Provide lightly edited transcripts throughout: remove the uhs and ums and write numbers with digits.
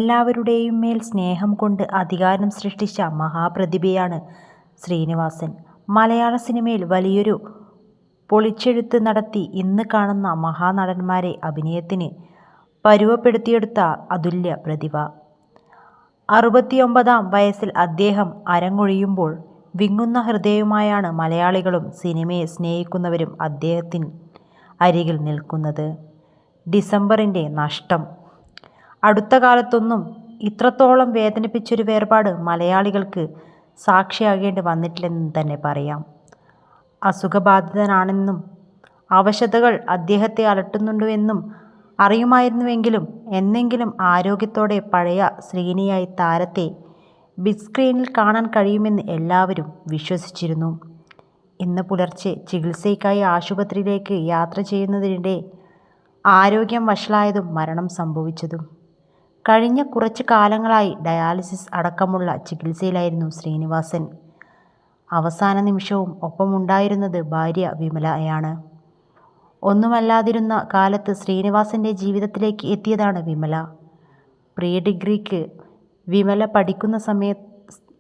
എല്ലാവരുടെയും മേൽ സ്നേഹം കൊണ്ട് അധികാരം സൃഷ്ടിച്ച മഹാപ്രതിഭയാണ് ശ്രീനിവാസൻ. മലയാള സിനിമയിൽ വലിയൊരു പൊളിച്ചെഴുത്ത് നടത്തി ഇന്ന് കാണുന്ന മഹാനടന്മാരെ അഭിനയത്തിന് പരുവപ്പെടുത്തിയെടുത്ത അതുല്യ പ്രതിഭ. 69-ാം വയസ്സിൽ അദ്ദേഹം അരങ്ങൊഴിയുമ്പോൾ വിങ്ങുന്ന ഹൃദയവുമായാണ് മലയാളികളും സിനിമയെ സ്നേഹിക്കുന്നവരും അദ്ദേഹത്തിന് അരികിൽ നിൽക്കുന്നത്. ഡിസംബറിൻ്റെ നഷ്ടം. അടുത്ത കാലത്തൊന്നും ഇത്രത്തോളം വേദനിപ്പിച്ചൊരു വേർപാട് മലയാളികൾക്ക് സാക്ഷിയാകേണ്ടി വന്നിട്ടില്ലെന്ന് തന്നെ പറയാം. അസുഖബാധിതനാണെന്നും അവശതകൾ അദ്ദേഹത്തെ അലട്ടുന്നുണ്ടെന്നും അറിയുമായിരുന്നുവെങ്കിലും എന്നെങ്കിലും ആരോഗ്യത്തോടെ പഴയ ശ്രീനിയായി താരത്തെ ബിഗ് സ്ക്രീനിൽ കാണാൻ കഴിയുമെന്ന് എല്ലാവരും വിശ്വസിച്ചിരുന്നു. ഇന്ന് പുലർച്ചെ ചികിത്സയ്ക്കായി ആശുപത്രിയിലേക്ക് യാത്ര ചെയ്യുന്നതിനിടെ ആരോഗ്യം വഷളായതും മരണം സംഭവിച്ചതും. കഴിഞ്ഞ കുറച്ച് കാലങ്ങളായി ഡയാലിസിസ് അടക്കമുള്ള ചികിത്സയിലായിരുന്നു ശ്രീനിവാസൻ. അവസാന നിമിഷവും ഒപ്പമുണ്ടായിരുന്നത് ഭാര്യ വിമലയാണ്. ഒന്നുമല്ലാതിരുന്ന കാലത്ത് ശ്രീനിവാസൻ്റെ ജീവിതത്തിലേക്ക് എത്തിയതാണ് വിമല. പ്രീ ഡിഗ്രിക്ക് വിമല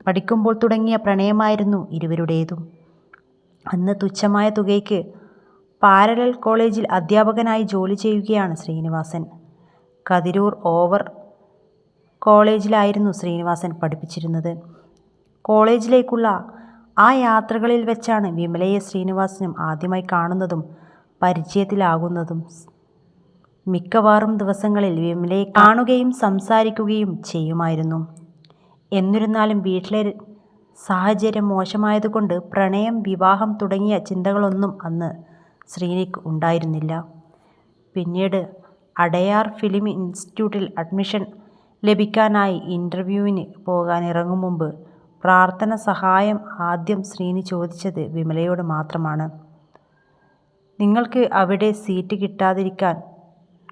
പഠിക്കുമ്പോൾ തുടങ്ങിയ പ്രണയമായിരുന്നു ഇരുവരുടേതും. അന്ന് തുച്ഛമായ തുകയ്ക്ക് പാരലൽ കോളേജിൽ അധ്യാപകനായി ജോലി ചെയ്യുകയാണ് ശ്രീനിവാസൻ. കതിരൂർ ഓവർ കോളേജിലായിരുന്നു ശ്രീനിവാസൻ പഠിപ്പിച്ചിരുന്നത്. കോളേജിലേക്കുള്ള ആ യാത്രകളിൽ വെച്ചാണ് വിമലയെ ശ്രീനിവാസനും ആദ്യമായി കാണുന്നതും പരിചയത്തിലാകുന്നതും. മിക്കവാറും ദിവസങ്ങളിൽ വിമലയെ കാണുകയും സംസാരിക്കുകയും ചെയ്യുമായിരുന്നു. എന്നിരുന്നാലും വീട്ടിലെ സാഹചര്യം മോശമായതുകൊണ്ട് പ്രണയം, വിവാഹം തുടങ്ങിയ ചിന്തകളൊന്നും അന്ന് ശ്രീനിക്ക് ഉണ്ടായിരുന്നില്ല. പിന്നീട് അടയാർ ഫിലിം ഇൻസ്റ്റിറ്റ്യൂട്ടിൽ അഡ്മിഷൻ ലഭിക്കാനായി ഇൻ്റർവ്യൂവിന് പോകാനിറങ്ങും മുമ്പ് പ്രാർത്ഥന സഹായം ആദ്യം ശ്രീനി ചോദിച്ചത് വിമലയോട് മാത്രമാണ്. നിങ്ങൾക്ക് അവിടെ സീറ്റ് കിട്ടാതിരിക്കാൻ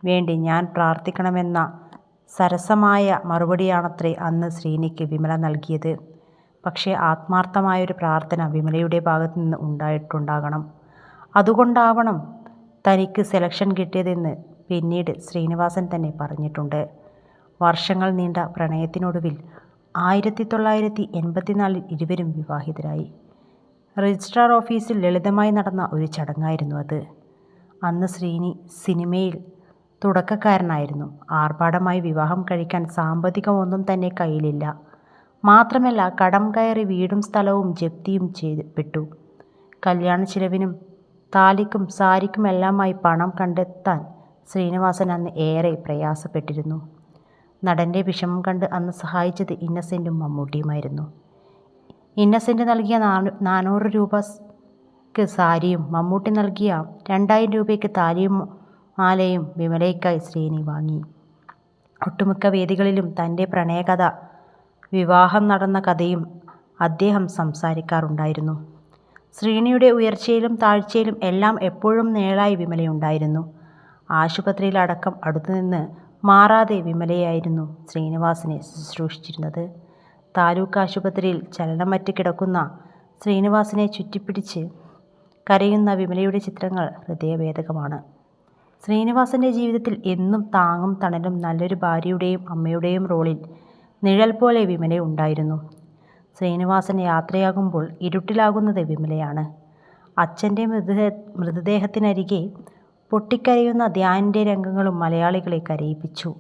വേണ്ടി ഞാൻ പ്രാർത്ഥിക്കണമെന്ന സരസമായ മറുപടിയാണത്രേ അന്ന് ശ്രീനിക്ക് വിമല നൽകിയത്. പക്ഷേ ആത്മാർത്ഥമായൊരു പ്രാർത്ഥന വിമലയുടെ ഭാഗത്തു നിന്ന് ഉണ്ടായിട്ടുണ്ടാകണം. അതുകൊണ്ടാവണം തനിക്ക് സെലക്ഷൻ കിട്ടിയതെന്ന് പിന്നീട് ശ്രീനിവാസൻ തന്നെ പറഞ്ഞിട്ടുണ്ട്. വർഷങ്ങൾ നീണ്ട പ്രണയത്തിനൊടുവിൽ 1984 ഇരുവരും വിവാഹിതരായി. രജിസ്ട്രാർ ഓഫീസിൽ ലളിതമായി നടന്ന ഒരു ചടങ്ങായിരുന്നു അത്. അന്ന് ശ്രീനി സിനിമയിൽ തുടക്കക്കാരനായിരുന്നു. ആർഭാടമായി വിവാഹം കഴിക്കാൻ സാമ്പത്തികമൊന്നും തന്നെ കയ്യിലില്ല. മാത്രമല്ല കടം കയറി വീടും സ്ഥലവും ജപ്തിയും ചെയ്യപ്പെട്ടു. കല്യാണ ചിലവിനും താലിക്കും സാരിക്കുമെല്ലാമായി പണം കണ്ടെത്താൻ ശ്രീനിവാസൻ അന്ന് ഏറെ പ്രയാസപ്പെട്ടിരുന്നു. നടൻ്റെ വിഷമം കണ്ട് അന്ന് സഹായിച്ചത് ഇന്നസെൻറ്റും മമ്മൂട്ടിയുമായിരുന്നു. ഇന്നസെൻറ്റ് നൽകിയ 400 രൂപയ്ക്ക് സാരിയും മമ്മൂട്ടി നൽകിയ 2000 രൂപയ്ക്ക് താലിയും മാലയും വിമലയ്ക്കായി ശ്രീനി വാങ്ങി. ഒട്ടുമിക്ക വേദികളിലും തൻ്റെ പ്രണയകഥ, വിവാഹം നടന്ന കഥയും അദ്ദേഹം സംസാരിക്കാറുണ്ടായിരുന്നു. ശ്രീനിയുടെ ഉയർച്ചയിലും താഴ്ചയിലും എല്ലാം എപ്പോഴും നിഴലായി വിമലയുണ്ടായിരുന്നു. ആശുപത്രിയിലടക്കം അടുത്തുനിന്ന് മാറാതെ വിമലയായിരുന്നു ശ്രീനിവാസനെ ശുശ്രൂഷിച്ചിരുന്നത്. താലൂക്ക് ആശുപത്രിയിൽ ചലനമറ്റ് കിടക്കുന്ന ശ്രീനിവാസനെ ചുറ്റിപ്പിടിച്ച് കരയുന്ന വിമലയുടെ ചിത്രങ്ങൾ ഹൃദയഭേദകമാണ്. ശ്രീനിവാസൻ്റെ ജീവിതത്തിൽ എന്നും താങ്ങും തണലും നല്ലൊരു ഭാര്യയുടെയും അമ്മയുടെയും റോളിൽ നിഴൽ പോലെ വിമല ഉണ്ടായിരുന്നു. ശ്രീനിവാസൻ യാത്രയാകുമ്പോൾ ഇരുട്ടിലാകുന്നത് വിമലയാണ്. അച്ഛൻ്റെ മൃതദേഹത്തിനരികെ പൊട്ടിക്കരയുന്ന ധ്യാനിൻ്റെ രംഗങ്ങളും മലയാളികളെ കരയിപ്പിച്ചു.